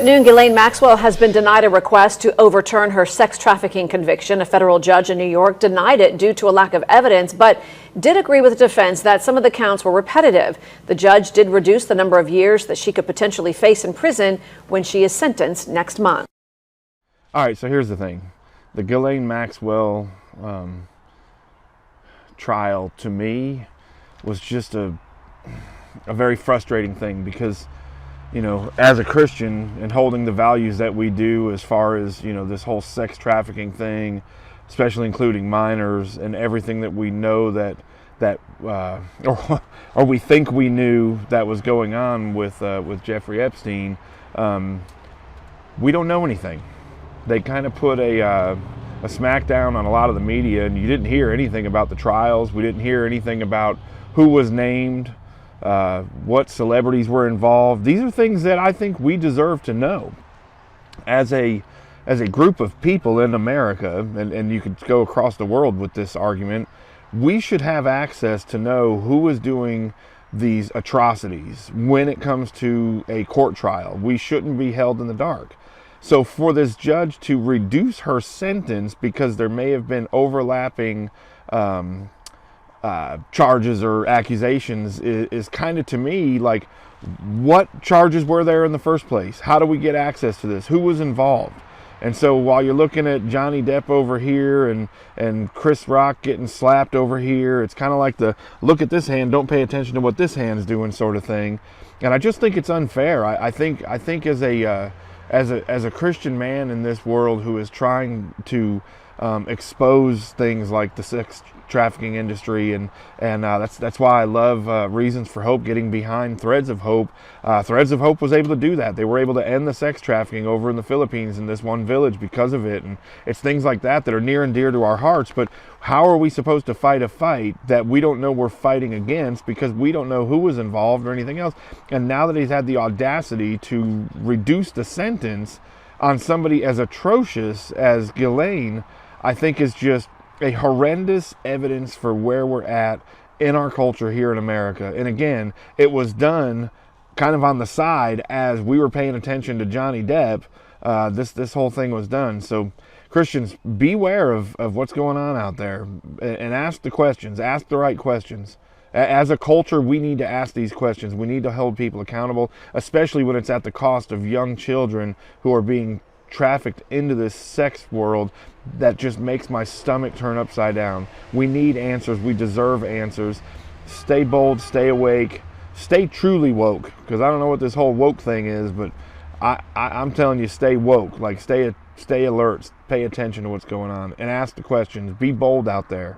Noon, Ghislaine Maxwell has been denied a request to overturn her sex trafficking conviction. A federal judge in New York denied it due to a lack of evidence, but did agree with the defense that some of the counts were repetitive. The judge did reduce the number of years that she could potentially face in prison when she is sentenced next month. All right, so here's the thing. The Ghislaine Maxwell trial, to me, was just a very frustrating thing because, you know, as a Christian and holding the values that we do as far as, you know, this whole sex trafficking thing, especially including minors and everything that we know or we think we knew that was going on with Jeffrey Epstein, we don't know anything. They kind of put a smackdown on a lot of the media, and you didn't hear anything about the trials. We didn't hear anything about who was named, what celebrities were involved. These are things that I think we deserve to know as a group of people in America, and you could go across the world with this argument. We should have access to know who is doing these atrocities when it comes to a court trial. We shouldn't be held in the dark. So for this judge to reduce her sentence because there may have been overlapping charges or accusations is kind of, to me, like, what charges were there in the first place? How do we get access to this? Who was involved? And so while you're looking at Johnny Depp over here and Chris Rock getting slapped over here, it's kind of like the look at this hand, don't pay attention to what this hand's doing sort of thing. And I just think it's unfair. I think as a Christian man in this world who is trying to expose things like the sex trafficking industry, and that's why I love Reasons for Hope, getting behind Threads of Hope. Threads of Hope was able to do that. They were able to end the sex trafficking over in the Philippines in this one village because of it. And it's things like that that are near and dear to our hearts. But how are we supposed to fight a fight that we don't know we're fighting against because we don't know who was involved or anything else? And now that he's had the audacity to reduce the sentence on somebody as atrocious as Ghislaine, I think is just a horrendous evidence for where we're at in our culture here in America. And again, it was done kind of on the side as we were paying attention to Johnny Depp. This whole thing was done. So Christians, beware of what's going on out there, and ask the questions, ask the right questions. As a culture, we need to ask these questions. We need to hold people accountable, especially when it's at the cost of young children who are being trafficked into this sex world that just makes my stomach turn upside down. We need answers. We deserve answers. Stay bold, stay awake, stay truly woke, because I don't know what this whole woke thing is, but I'm telling you, stay woke. Like, stay alert, pay attention to what's going on, and ask the questions. Be bold out there.